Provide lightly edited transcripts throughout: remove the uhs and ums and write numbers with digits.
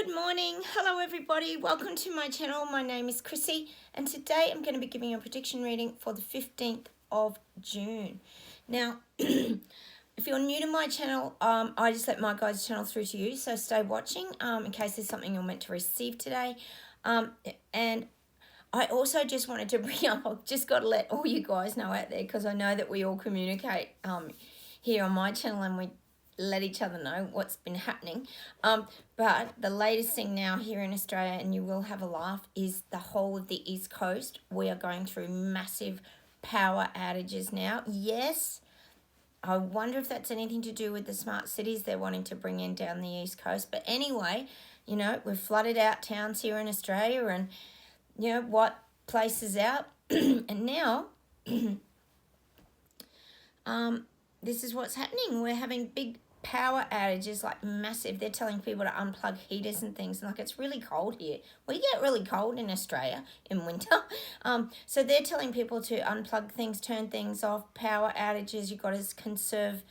Good morning. Hello everybody. Welcome to my channel. My name is Chrissy and today I'm going to be giving you a prediction reading for the 15th of June. Now, if you're new to my channel, I just let my guides channel through to you, so stay watching in case there's something you're meant to receive today. And I also just wanted to bring up, I've just got to let all you guys know out there because I know that we all communicate here on my channel and we let each other know what's been happening. But the latest thing now here in Australia, and you will have a laugh, is the whole of the East Coast. We are going through massive power outages now. Yes, I wonder if that's anything to do with the smart cities they're wanting to bring in down the East Coast. But anyway, you know, we've flooded out towns here in Australia and, you know, what places out. And now, this is what's happening. We're having big power outages, like massive. They're telling people to unplug heaters and things. And like, it's really cold here. We get really cold in Australia in winter. So they're telling people to unplug things, turn things off, power outages. You've got to conserve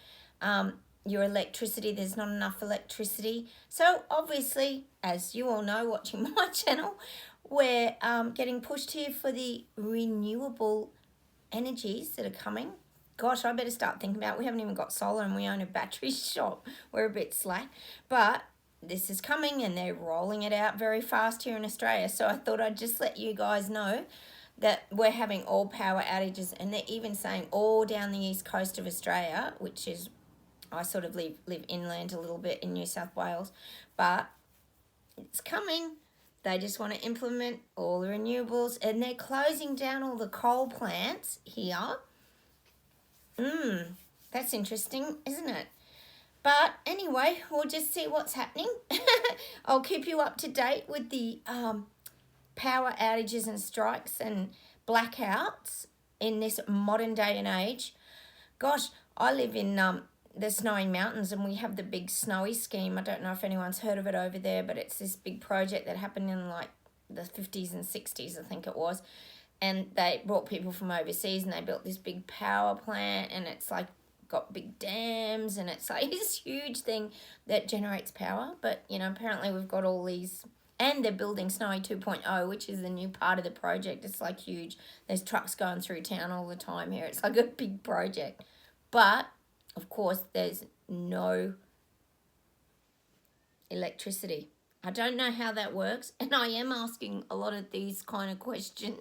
your electricity. There's not enough electricity. So obviously, as you all know, watching my channel, we're getting pushed here for the renewable energies that are coming. Gosh, I better start thinking about it. We haven't even got solar and we own a battery shop. We're a bit slack. But this is coming and they're rolling it out very fast here in Australia. So I thought I'd just let you guys know that we're having all power outages, and they're even saying all down the east coast of Australia, which is, I sort of live inland a little bit in New South Wales, but it's coming. They just want to implement all the renewables and they're closing down all the coal plants here. That's interesting, isn't it? But anyway, we'll just see what's happening. I'll keep you up to date with the power outages and strikes and blackouts in this modern day and age. Gosh, I live in the Snowy Mountains and we have the big snowy scheme. I don't know if anyone's heard of it over there, but it's this big project that happened in like the 50s and 60s, I think it was. And they brought people from overseas and they built this big power plant and it's like got big dams and it's like this huge thing that generates power. But, you know, apparently we've got all these, and they're building Snowy 2.0, which is the new part of the project. It's like huge. There's trucks going through town all the time here. It's like a big project. But, of course, there's no electricity. I don't know how that works, and I am asking a lot of these kind of questions.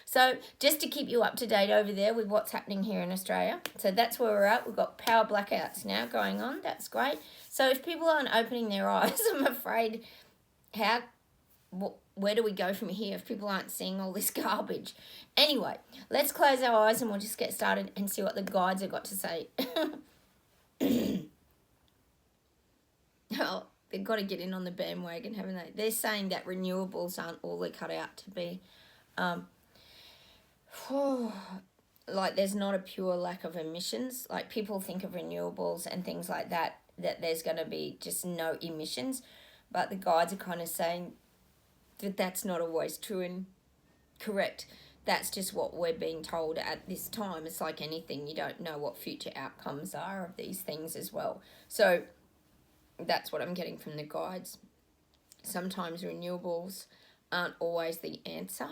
So just to keep you up to date over there with what's happening here in Australia. So that's where we're at. We've got power blackouts now going on. That's great. So if people aren't opening their eyes, I'm afraid, where do we go from here if people aren't seeing all this garbage? Anyway, let's close our eyes and we'll just get started and see what the guides have got to say. Oh, they've got to get in on the bandwagon, haven't they? They're saying that renewables aren't all they're cut out to be. Like there's not a pure lack of emissions. Like people think of renewables and things like that there's going to be just no emissions. But the guides are kind of saying that that's not always true and correct. That's just what we're being told at this time. It's like anything. You don't know what future outcomes are of these things as well. So that's what I'm getting from the guides. Sometimes renewables aren't always the answer.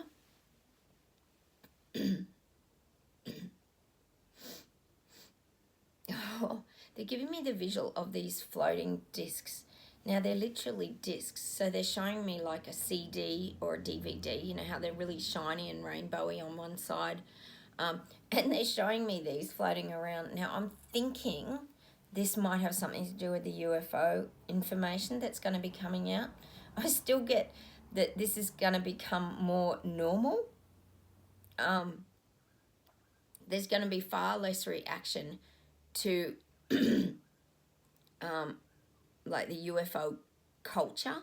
Oh, they're giving me the visual of these floating discs. Now, they're literally discs, so they're showing me like a CD or a DVD. You know how they're really shiny and rainbowy on one side. And they're showing me these floating around. Now, I'm thinking this might have something to do with the UFO information that's going to be coming out. I still get that this is going to become more normal. There's going to be far less reaction to like the UFO culture.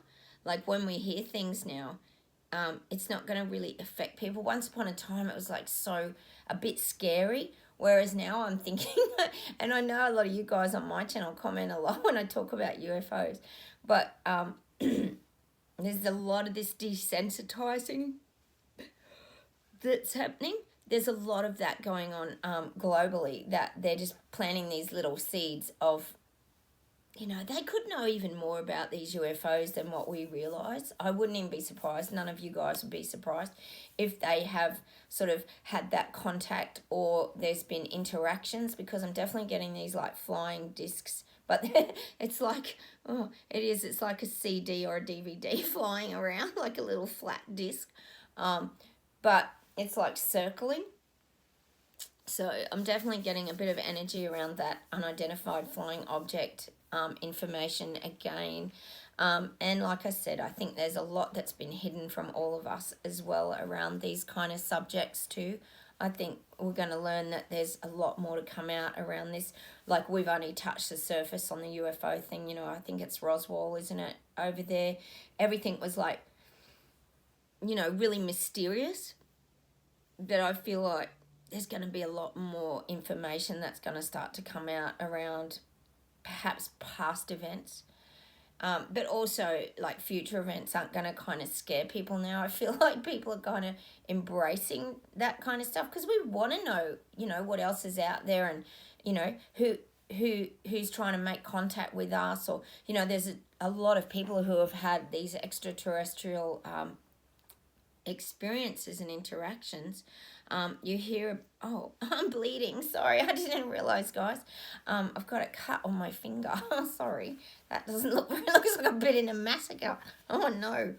Like when we hear things now, it's not going to really affect people. Once upon a time, it was like so a bit scary. Whereas now I'm thinking, and I know a lot of you guys on my channel comment a lot when I talk about UFOs, but there's a lot of this desensitizing that's happening. There's a lot of that going on globally, that they're just planting these little seeds of you know, they could know even more about these UFOs than what we realise. I wouldn't even be surprised, none of you guys would be surprised, if they have sort of had that contact or there's been interactions, because I'm definitely getting these like flying discs. But it's like, oh, it's like a CD or a DVD flying around, like a little flat disc. But it's like circling. So I'm definitely getting a bit of energy around that unidentified flying object information again. And like I said, I think there's a lot that's been hidden from all of us as well around these kind of subjects too. I think we're going to learn that there's a lot more to come out around this. Like, we've only touched the surface on the UFO thing. You know, I think it's Roswell, isn't it, over there? Everything was like, you know, really mysterious. But I feel like there's going to be a lot more information that's going to start to come out around perhaps past events. But also, like, future events aren't going to kind of scare people now. I feel like people are kind of embracing that kind of stuff because we want to know, you know, what else is out there, and, you know, who's trying to make contact with us, or, you know, there's a lot of people who have had these extraterrestrial experiences and interactions. You hear, oh, I'm bleeding. Sorry, I didn't realize, guys. I've got a cut on my finger. Sorry, that doesn't look. It looks like I've been in a massacre. Oh no.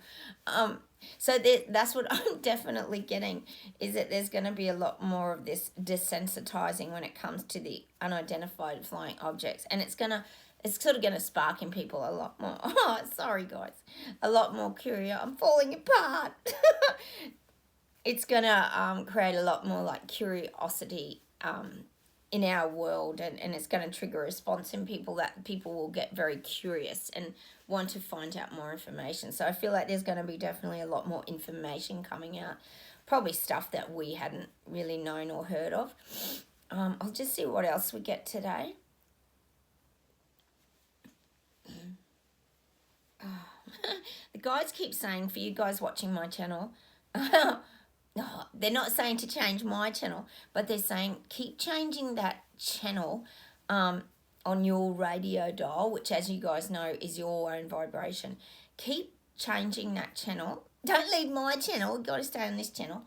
So that's what I'm definitely getting, is that there's going to be a lot more of this desensitizing when it comes to the unidentified flying objects, and it's sort of going to spark in people a lot more. Oh, sorry, guys. A lot more curious. I'm falling apart. It's going to create a lot more, like, curiosity in our world, and it's going to trigger a response in people, that people will get very curious and want to find out more information. So I feel like there's going to be definitely a lot more information coming out, probably stuff that we hadn't really known or heard of. I'll just see what else we get today. The guys keep saying, for you guys watching my channel, they're not saying to change my channel, but they're saying keep changing that channel on your radio dial, which, as you guys know, is your own vibration. Keep changing that channel. Don't leave my channel. You've got to stay on this channel.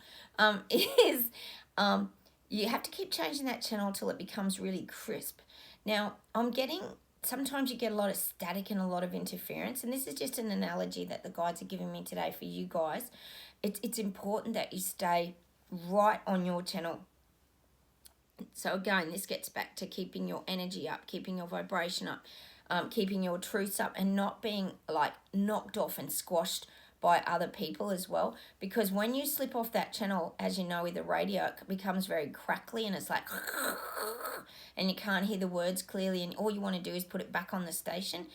You have to keep changing that channel till it becomes really crisp. Now, sometimes you get a lot of static and a lot of interference, and this is just an analogy that the guides are giving me today for you guys. It's important that you stay right on your channel. So again, this gets back to keeping your energy up, keeping your vibration up, keeping your truths up, and not being like knocked off and squashed by other people as well. Because when you slip off that channel, as you know, with the radio, it becomes very crackly, and it's like, and you can't hear the words clearly, and all you want to do is put it back on the station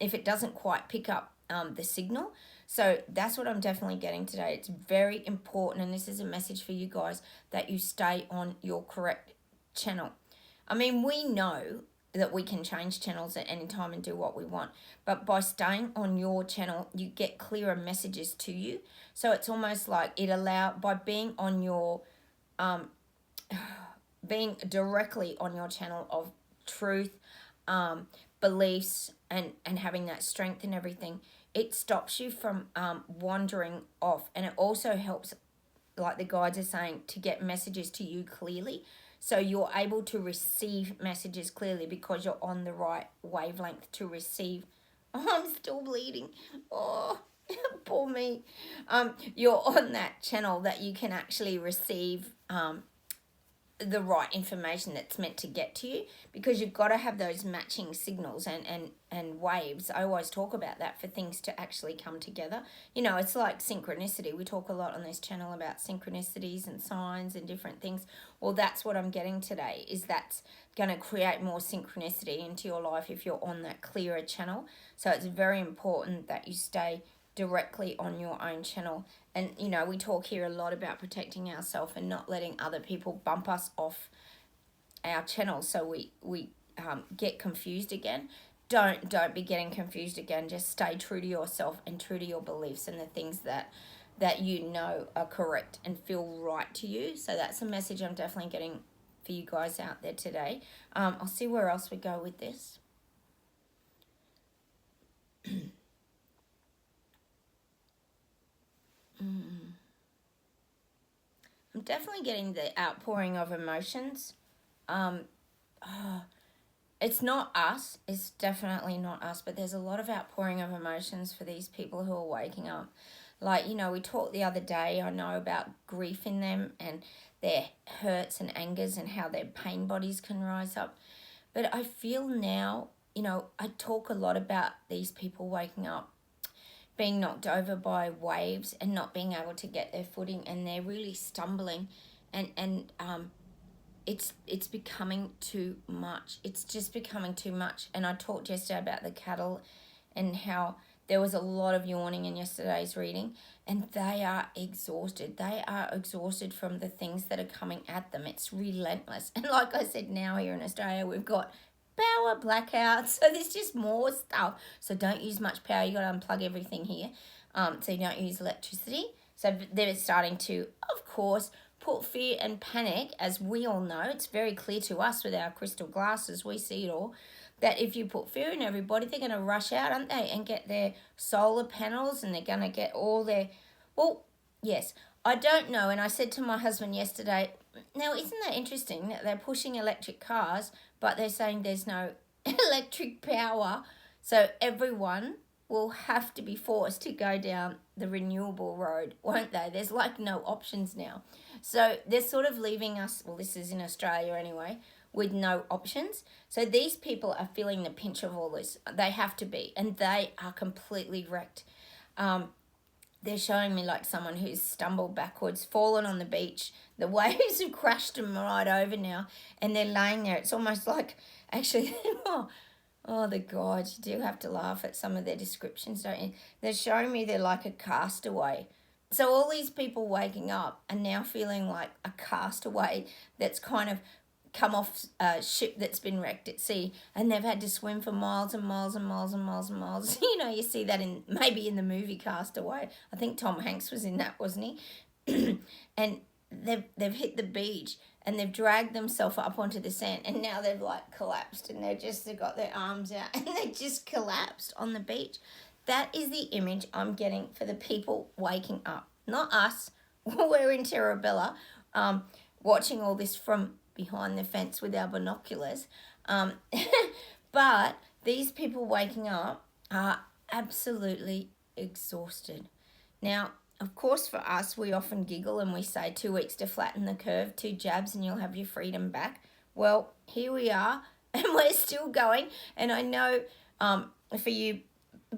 if it doesn't quite pick up the signal. So that's what I'm definitely getting today. It's very important, and this is a message for you guys, that you stay on your correct channel. I mean, we know that we can change channels at any time and do what we want, but by staying on your channel, you get clearer messages to you. So it's almost like by being on your being directly on your channel of truth, beliefs, and having that strength and everything, it stops you from wandering off, and it also helps, like the guides are saying, to get messages to you clearly. So you're able to receive messages clearly because you're on the right wavelength to receive. Oh, I'm still bleeding. Oh, poor me. You're on that channel that you can actually receive the right information that's meant to get to you, because you've got to have those matching signals and waves. I always talk about that for things to actually come together. You know, it's like synchronicity. We talk a lot on this channel about synchronicities and signs and different things. Well, that's what I'm getting today, is that's going to create more synchronicity into your life if you're on that clearer channel. So it's very important that you stay directly on your own channel. And, you know, we talk here a lot about protecting ourselves and not letting other people bump us off our channel so we get confused again. Don't be getting confused again. Just stay true to yourself and true to your beliefs and the things that you know are correct and feel right to you. So that's a message I'm definitely getting for you guys out there today. I'll see where else we go with this. I'm definitely getting the outpouring of emotions. Um, oh, it's not us. It's definitely not us. But there's a lot of outpouring of emotions for these people who are waking up. Like, we talked the other day, I know, about grief in them and their hurts and angers and how their pain bodies can rise up. But I feel now, I talk a lot about these people waking up, being knocked over by waves and not being able to get their footing, and they're really stumbling, and it's becoming too much. It's just becoming too much. And I talked yesterday about the cattle and how there was a lot of yawning in yesterday's reading, and they are exhausted. They are exhausted from the things that are coming at them. It's relentless. And like I said, now here in Australia, we've got power blackouts. So there's just more stuff. So don't use much power. You got to unplug everything here, so you don't use electricity. So they're starting to, of course, put fear and panic, as we all know. It's very clear to us with our crystal glasses. We see it all. That if you put fear in everybody, they're going to rush out, aren't they, and get their solar panels, and they're going to get all their... Well, yes, I don't know. And I said to my husband yesterday, now, isn't that interesting that they're pushing electric cars, but they're saying there's no electric power? So everyone will have to be forced to go down the renewable road, won't they? There's like no options now. So they're sort of leaving us, well, this is in Australia anyway, with no options. So these people are feeling the pinch of all this. They have to be, and they are completely wrecked. They're showing me like someone who's stumbled backwards, fallen on the beach. The waves have crashed them right over now, and they're laying there. It's almost like, actually, oh, the gods, you do have to laugh at some of their descriptions, don't you? They're showing me they're like a castaway. So all these people waking up are now feeling like a castaway that's kind of come off a ship that's been wrecked at sea, and they've had to swim for miles and miles and miles and miles and miles. You see that maybe in the movie Castaway. I think Tom Hanks was in that, wasn't he? And they've hit the beach, and they've dragged themselves up onto the sand, and now they've like collapsed, and they've got their arms out, and they just collapsed on the beach. That is the image I'm getting for the people waking up, not us. We're in Terabella, watching all this from behind the fence with our binoculars. But these people waking up are absolutely exhausted. Now, of course, for us, we often giggle and we say 2 weeks to flatten the curve, 2 jabs and you'll have your freedom back. Well, here we are, and we're still going. And I know for you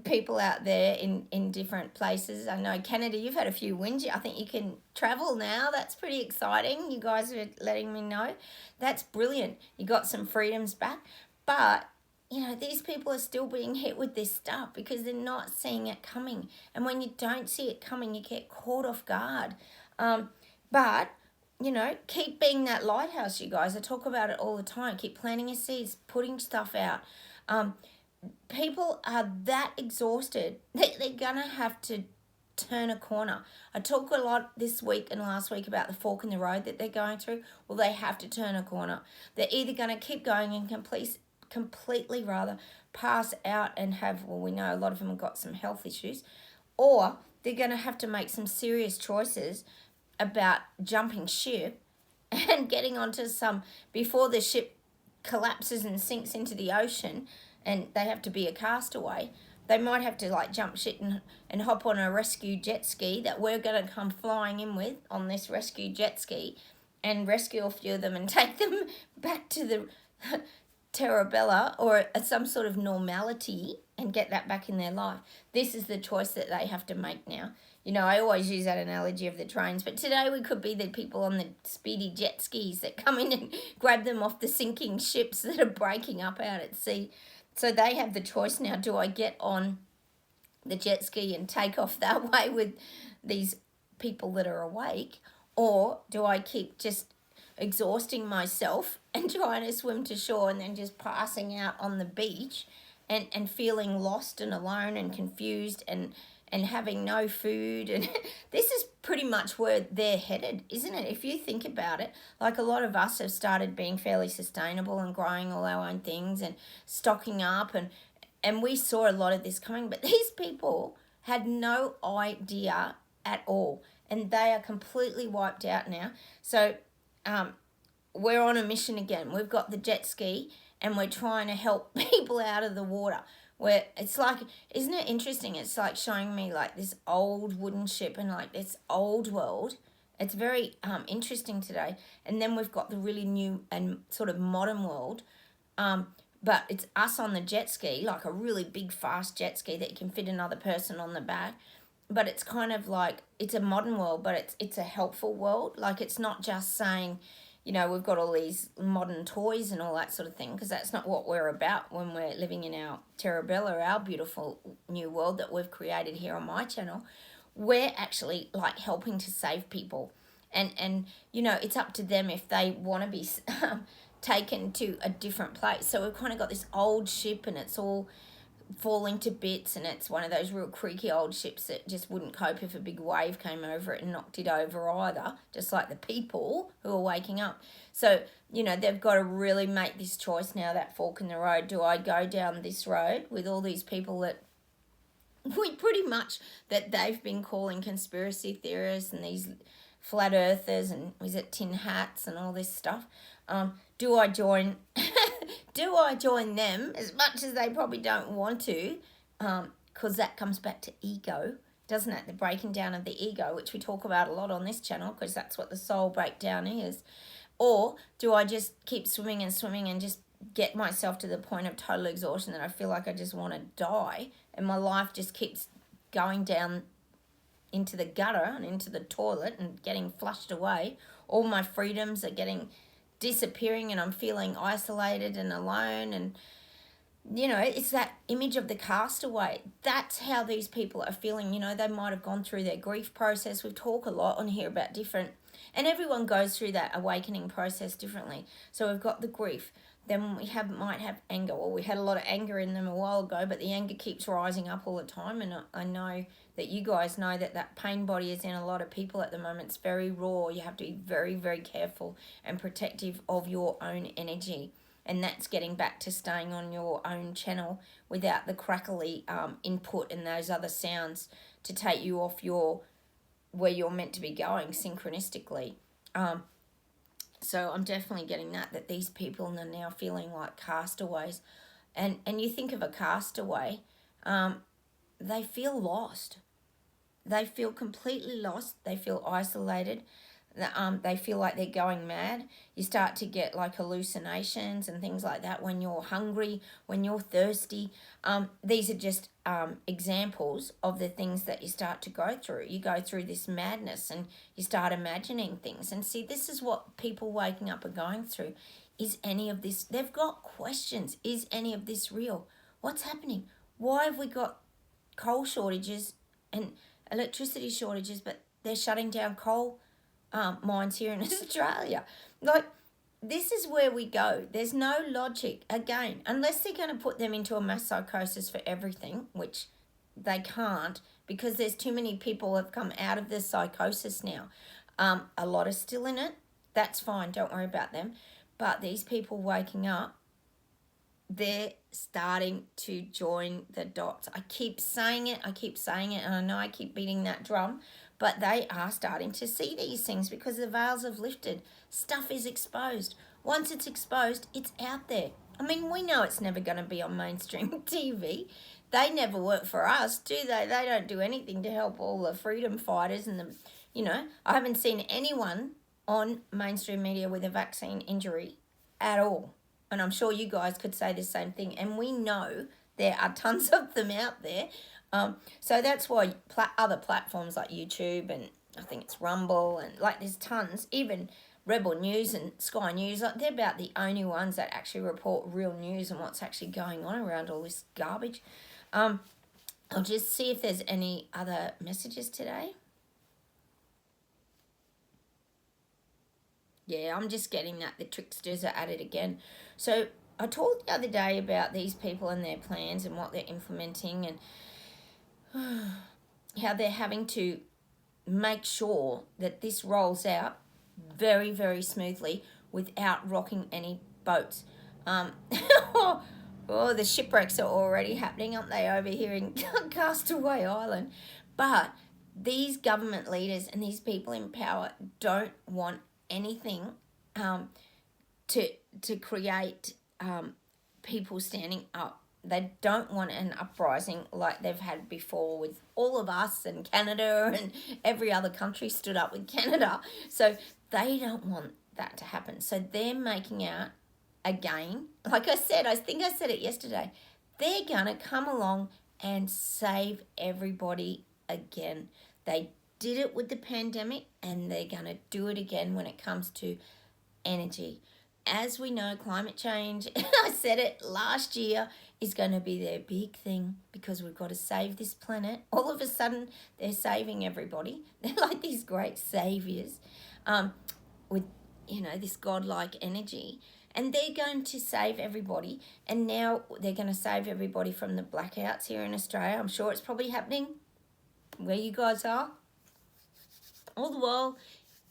people out there in different places, I know Canada, you've had a few wins. I think you can travel now. That's pretty exciting. You guys are letting me know. That's brilliant. You got some freedoms back. But, these people are still being hit with this stuff because they're not seeing it coming. And when you don't see it coming, you get caught off guard. But, keep being that lighthouse, you guys. I talk about it all the time. Keep planting your seeds, putting stuff out. People are that exhausted that they're going to have to turn a corner. I talk a lot this week and last week about the fork in the road that they're going through. Well, they have to turn a corner. They're either going to keep going and completely pass out and have, well, we know a lot of them have got some health issues, or they're going to have to make some serious choices about jumping ship and getting onto before the ship collapses and sinks into the ocean, and they have to be a castaway. They might have to jump ship and hop on a rescue jet ski that we're going to come flying in with on this rescue jet ski and rescue a few of them and take them back to the Terabella or some sort of normality and get that back in their life. This is the choice that they have to make now. I always use that analogy of the trains, but today we could be the people on the speedy jet skis that come in and grab them off the sinking ships that are breaking up out at sea. So they have the choice now. Do I get on the jet ski and take off that way with these people that are awake, or do I keep just exhausting myself and trying to swim to shore and then just passing out on the beach and feeling lost and alone and confused and having no food? And this is pretty much where they're headed, isn't it? If you think about it, like a lot of us have started being fairly sustainable and growing all our own things and stocking up, and we saw a lot of this coming, but these people had no idea at all. And they are completely wiped out now. So we're on a mission again. We've got the jet ski and we're trying to help people out of the water. Where it's like, isn't it interesting? It's like showing me like this old wooden ship and like this old world. It's very interesting today. And then we've got the really new and sort of modern world. But it's us on the jet ski, like a really big, fast jet ski that you can fit another person on the back. But it's kind of like, it's a modern world, but it's a helpful world. Like, it's not just saying, we've got all these modern toys and all that sort of thing, because that's not what we're about when we're living in our Terra Bella, our beautiful new world that we've created here on my channel. We're actually like helping to save people. And it's up to them if they want to be taken to a different place. So we've kind of got this old ship and it's all falling to bits, and it's one of those real creaky old ships that just wouldn't cope if a big wave came over it and knocked it over either, just like the people who are waking up. So, they've got to really make this choice now, that fork in the road. Do I go down this road with all these people that they've been calling conspiracy theorists and these flat earthers and tin hats and all this stuff? Do I join them, as much as they probably don't want to, because that comes back to ego, doesn't it? The breaking down of the ego, which we talk about a lot on this channel, because that's what the soul breakdown is. Or do I just keep swimming and just get myself to the point of total exhaustion that I feel like I just want to die, and my life just keeps going down into the gutter and into the toilet and getting flushed away. All my freedoms are disappearing and I'm feeling isolated and alone, and it's that image of the castaway. That's how these people are feeling. They might have gone through their grief process. We talk a lot on here about different, and everyone goes through that awakening process differently. So we've got the grief, then we might have anger. Well, we had a lot of anger in them a while ago, but the anger keeps rising up all the time. And I know that you guys know that pain body is in a lot of people at the moment. It's very raw. You have to be very, very careful and protective of your own energy. And that's getting back to staying on your own channel without the crackly input and those other sounds to take you off where you're meant to be going synchronistically. So I'm definitely getting that these people are now feeling like castaways. And you think of a castaway, they feel lost. They feel completely lost. They feel isolated. They feel like they're going mad. You start to get like hallucinations and things like that when you're hungry, when you're thirsty. These are just examples of the things that you start to go through. You go through this madness and you start imagining things. And see, this is what people waking up are going through. Is any of this, they've got questions. Is any of this real? What's happening? Why have we got coal shortages and electricity shortages, but they're shutting down coal mines here in Australia? Like, this is where we go. There's no logic, again, unless they're going to put them into a mass psychosis for everything, which they can't, because there's too many people have come out of the psychosis now. A lot are still in it. That's fine. Don't worry about them. But these people waking up, they're starting to join the dots. I keep saying it, and I know I keep beating that drum, but they are starting to see these things because the veils have lifted. Stuff is exposed. Once it's exposed, it's out there. I mean, we know it's never going to be on mainstream TV. They never work for us, do they? They don't do anything to help all the freedom fighters and I haven't seen anyone on mainstream media with a vaccine injury at all. And I'm sure you guys could say the same thing. And we know there are tons of them out there. So that's why other platforms like YouTube and I think it's Rumble and like there's tons, even Rebel News and Sky News, like they're about the only ones that actually report real news and what's actually going on around all this garbage. I'll just see if there's any other messages today. Yeah, I'm just getting that the tricksters are at it again. So I talked the other day about these people and their plans and what they're implementing and how they're having to make sure that this rolls out very, very smoothly without rocking any boats. Oh, the shipwrecks are already happening, aren't they, over here in Castaway Island? But these government leaders and these people in power don't want anything to create people standing up. They don't want an uprising like they've had before with all of us and Canada, and every other country stood up with Canada. So they don't want that to happen. So they're making out, again, like I said, I think I said it yesterday, they're going to come along and save everybody again. They did it with the pandemic, and they're going to do it again when it comes to energy. As we know, climate change, I said it last year, is going to be their big thing, because we've got to save this planet. All of a sudden, they're saving everybody. They're like these great saviors with, this godlike energy. And they're going to save everybody. And now they're going to save everybody from the blackouts here in Australia. I'm sure it's probably happening where you guys are. All the while,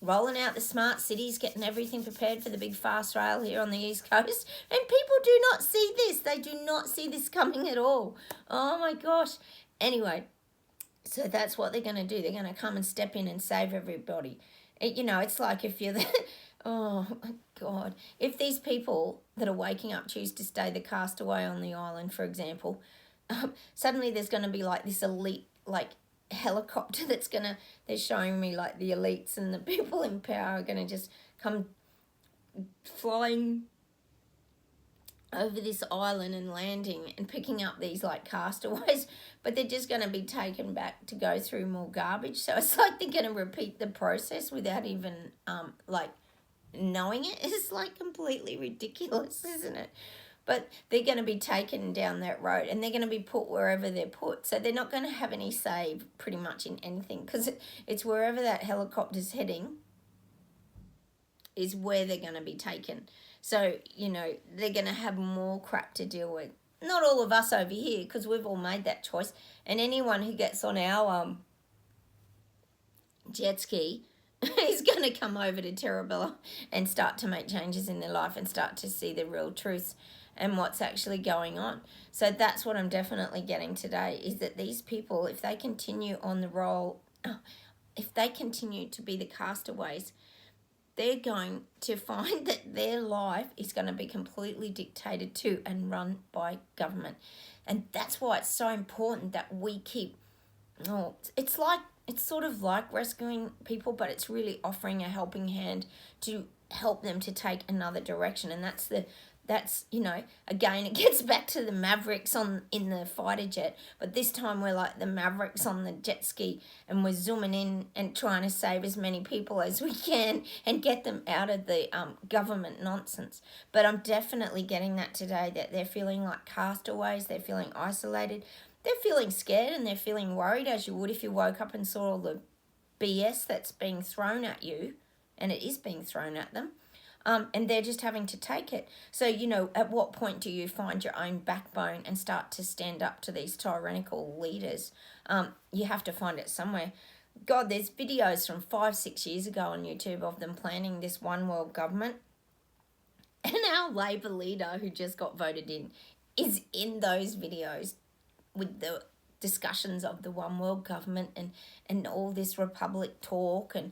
rolling out the smart cities, getting everything prepared for the big fast rail here on the East Coast. And people do not see this. They do not see this coming at all. Oh, my gosh. Anyway, so that's what they're going to do. They're going to come and step in and save everybody. It's like if you're the... Oh, my God. If these people that are waking up choose to stay the castaway on the island, for example, suddenly there's going to be like this elite, helicopter they're showing me like the elites and the people in power are going to just come flying over this island and landing and picking up these castaways, but they're just going to be taken back to go through more garbage. So it's like they're going to repeat the process without even knowing it. It's completely ridiculous, isn't it? But they're going to be taken down that road, and they're going to be put wherever they're put. So they're not going to have any say pretty much in anything, because it's wherever that helicopter's heading is where they're going to be taken. So, they're going to have more crap to deal with. Not all of us over here, because we've all made that choice. And anyone who gets on our jet ski is going to come over to Terabella and start to make changes in their life and start to see the real truths and what's actually going on. So that's what I'm definitely getting today, is that these people, if they continue on the role, if they continue to be the castaways, they're going to find that their life is going to be completely dictated to and run by government. And that's why it's so important that we keep, it's sort of like rescuing people, but it's really offering a helping hand to help them to take another direction. And that's again, it gets back to the Mavericks in the fighter jet, but this time we're like the Mavericks on the jet ski, and we're zooming in and trying to save as many people as we can and get them out of the government nonsense. But I'm definitely getting that today, that they're feeling like castaways, they're feeling isolated, they're feeling scared, and they're feeling worried, as you would if you woke up and saw all the BS that's being thrown at you, and it is being thrown at them. And they're just having to take it. So, at what point do you find your own backbone and start to stand up to these tyrannical leaders? You have to find it somewhere. God, there's videos from 5-6 years ago on YouTube of them planning this one world government. And our Labor leader, who just got voted in, is in those videos with the discussions of the one world government and all this republic talk. And,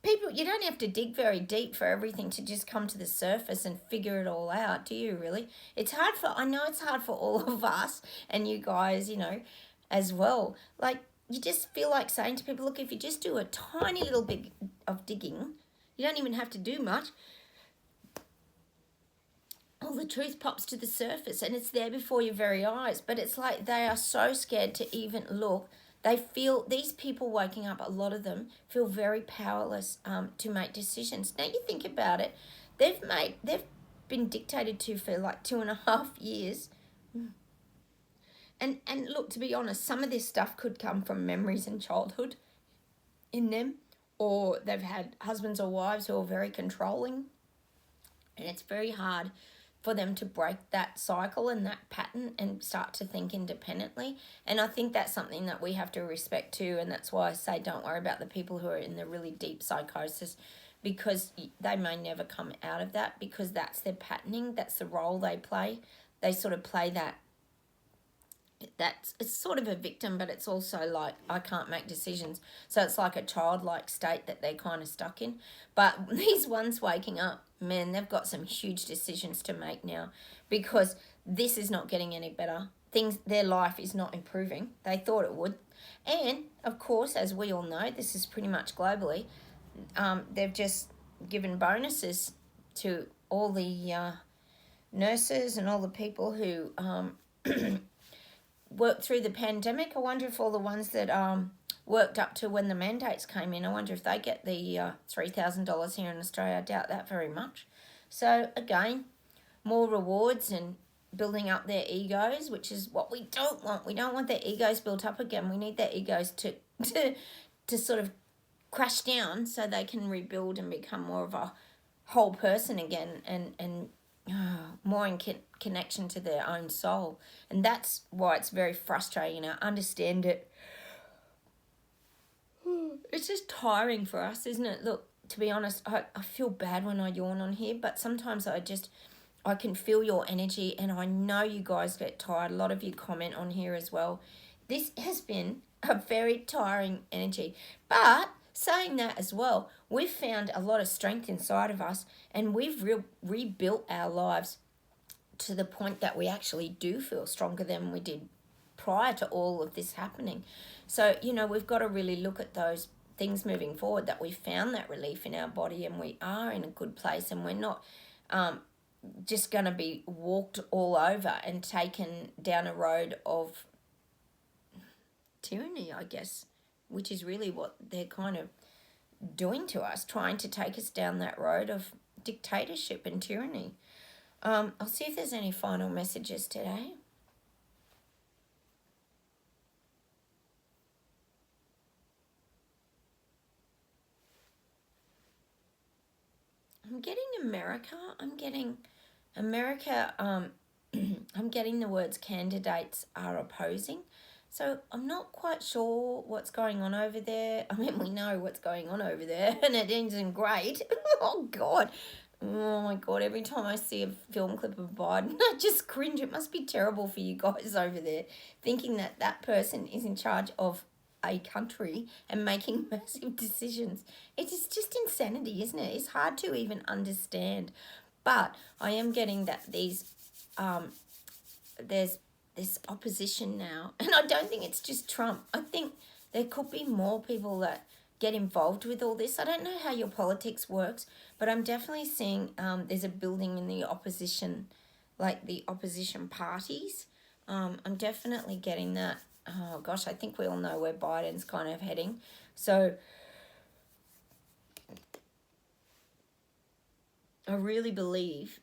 people, you don't have to dig very deep for everything to just come to the surface and figure it all out, do you really? I know it's hard for all of us and you guys, as well. You just feel like saying to people, look, if you just do a tiny little bit of digging, you don't even have to do much, all the truth pops to the surface and it's there before your very eyes. But it's like they are so scared to even look. They feel, these people waking up, a lot of them feel very powerless to make decisions. Now you think about it, they've been dictated to for 2.5 years. And look, to be honest, some of this stuff could come from memories in childhood in them, or they've had husbands or wives who are very controlling. And it's very hard for them to break that cycle and that pattern and start to think independently. And I think that's something that we have to respect too. And that's why I say don't worry about the people who are in the really deep psychosis, because they may never come out of that, because that's their patterning. That's the role they play. They sort of play that it's sort of a victim, but it's also like I can't make decisions. So it's like a childlike state that they're kind of stuck in. But these ones waking up, man, they've got some huge decisions to make now, because this is not getting any better. Their life is not improving. They thought it would. And of course, as we all know, this is pretty much globally, they've just given bonuses to all the nurses and all the people who worked through the pandemic. I wonder if all the ones that worked up to when the mandates came in, I wonder if they get the $3,000 here in Australia. I doubt that very much. So again, more rewards and building up their egos, which is what we don't want. We don't want their egos built up again. We need their egos to sort of crash down so they can rebuild and become more of a whole person again, and more in connection to their own soul. And that's why it's very frustrating. I understand it. It's just tiring for us, isn't it? Look, to be honest, I feel bad when I yawn on here, but sometimes I can feel your energy, and I know you guys get tired. A lot of you comment on here as well. This has been a very tiring energy. But saying that as well, we've found a lot of strength inside of us, and we've rebuilt our lives to the point that we actually do feel stronger than we did prior to all of this happening. So, we've got to really look at those things moving forward, that we found that relief in our body and we are in a good place, and we're not just going to be walked all over and taken down a road of tyranny, I guess, which is really what they're kind of doing to us, trying to take us down that road of dictatorship and tyranny. I'll see if there's any final messages today. I'm getting America. I'm getting the words candidates are opposing. So I'm not quite sure what's going on over there. I mean, we know what's going on over there, and it isn't great. Oh, God. Oh, my God. Every time I see a film clip of Biden, I just cringe. It must be terrible for you guys over there, thinking that that person is in charge of a country and making massive decisions. It is just insanity, isn't it? It's hard to even understand. But I am getting that there's this opposition now, and I don't think it's just Trump. I think there could be more people that get involved with all this. I don't know how your politics works, but I'm definitely seeing there's a building in the opposition, like the opposition parties. I'm definitely getting that. Oh gosh, I think we all know where Biden's kind of heading. So I really believe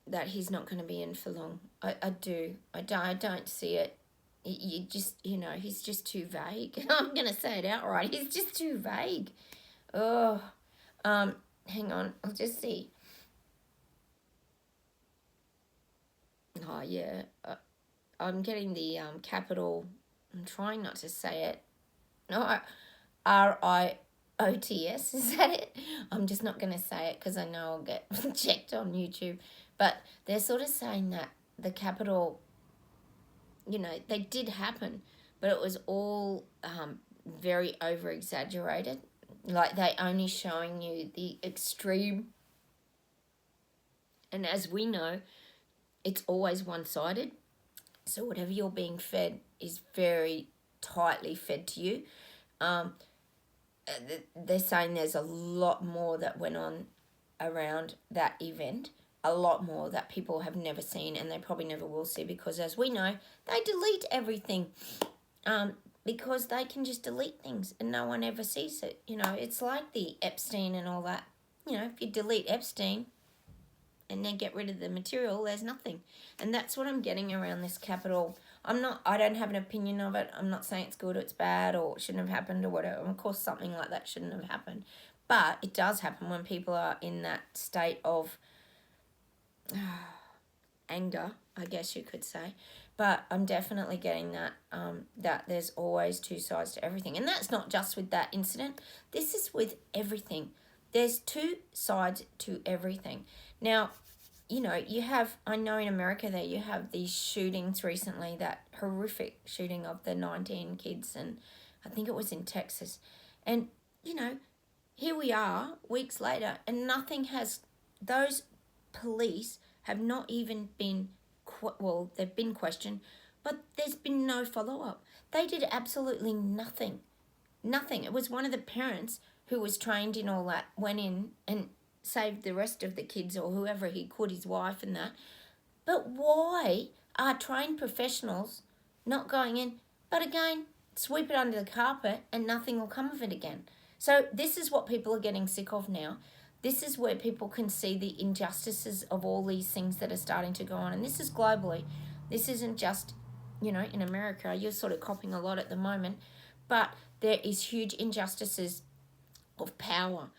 that he's not going to be in for long. I do. I don't see it. You just, he's just too vague. I'm going to say it outright. He's just too vague. Oh, hang on. I'll just see. Oh, yeah. I'm getting the capital. I'm trying not to say it. No, RIOTS, is that it? I'm just not going to say it because I know I'll get checked on YouTube. But they're sort of saying that the capital, they did happen, but it was all very over-exaggerated. Like, they only showing you the extreme. And as we know, it's always one-sided. So whatever you're being fed is very tightly fed to you. They're saying there's a lot more that went on around that event, a lot more that people have never seen, and they probably never will see, because as we know, they delete everything, because they can just delete things and no one ever sees it. It's like the Epstein and all that. If you delete Epstein and then get rid of the material, there's nothing. And that's what I'm getting around this capital. I don't have an opinion of it. I'm not saying it's good or it's bad or it shouldn't have happened or whatever. Of course, something like that shouldn't have happened. But it does happen when people are in that state of anger, I guess you could say. But I'm definitely getting that, that there's always two sides to everything. And that's not just with that incident. This is with everything. There's two sides to everything. Now, I know in America there you have these shootings recently, that horrific shooting of the 19 kids, and I think it was in Texas. And, here we are weeks later, and those police have not even been, they've been questioned, but there's been no follow-up. They did absolutely nothing. Nothing. It was one of the parents who was trained in all that, went in and saved the rest of the kids, or whoever he could, his wife and that. But why are trained professionals not going in? But again, sweep it under the carpet and nothing will come of it again. So this is what people are getting sick of now. This is where people can see the injustices of all these things that are starting to go on. And this is globally. This isn't just, in America. You're sort of copying a lot at the moment. But there is huge injustices of power.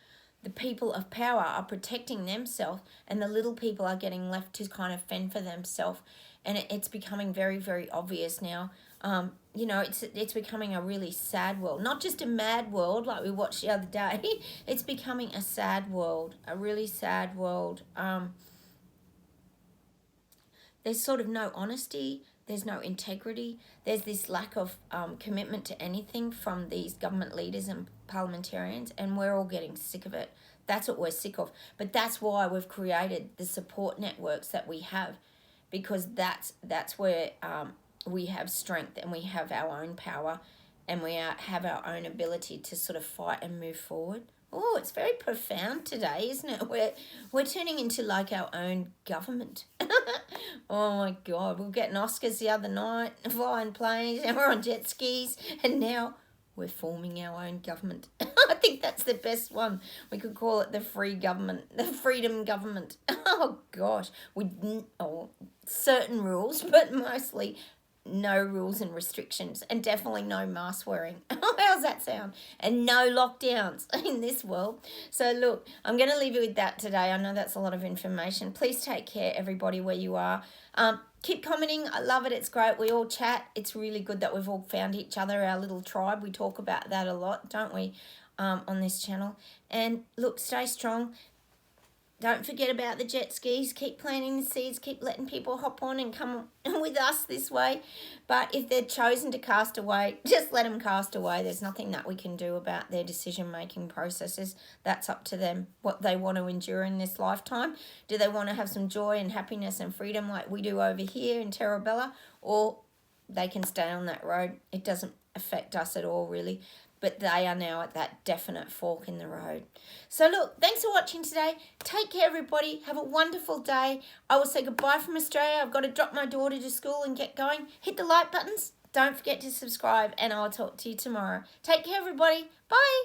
The people of power are protecting themselves, and the little people are getting left to kind of fend for themselves. And it's becoming very, very obvious now. It's becoming a really sad world. Not just a mad world like we watched the other day. It's becoming a sad world, a really sad world. There's sort of no honesty. There's no integrity. There's this lack of commitment to anything from these government leaders and parliamentarians, and we're all getting sick of it. That's what we're sick of. But that's why we've created the support networks that we have, because that's where we have strength, and we have our own power, and we have our own ability to sort of fight and move forward. Oh, it's very profound today, isn't it? We're turning into like our own government. Oh my God, we were getting Oscars the other night, flying planes, and we're on jet skis, and now we're forming our own government. I think that's the best one. We could call it the free government, the freedom government. Oh gosh, certain rules, but mostly no rules and restrictions, and definitely no mask wearing. How's that sound? And no lockdowns in this world. So look, I'm going to leave you with that today. I know that's a lot of information. Please take care, everybody, where you are. Keep commenting. I love it. It's great. We all chat. It's really good that we've all found each other, our little tribe. We talk about that a lot, don't we, on this channel. And look, stay strong. Don't forget about the jet skis. Keep planting the seeds. Keep letting people hop on and come with us this way. But if they're chosen to cast away, just let them cast away. There's nothing that we can do about their decision-making processes. That's up to them, what they want to endure in this lifetime. Do they want to have some joy and happiness and freedom like we do over here in Terabella? Or they can stay on that road. It doesn't affect us at all, really. But they are now at that definite fork in the road. So look, thanks for watching today. Take care, everybody. Have a wonderful day. I will say goodbye from Australia. I've got to drop my daughter to school and get going. Hit the like buttons. Don't forget to subscribe, and I'll talk to you tomorrow. Take care, everybody. Bye.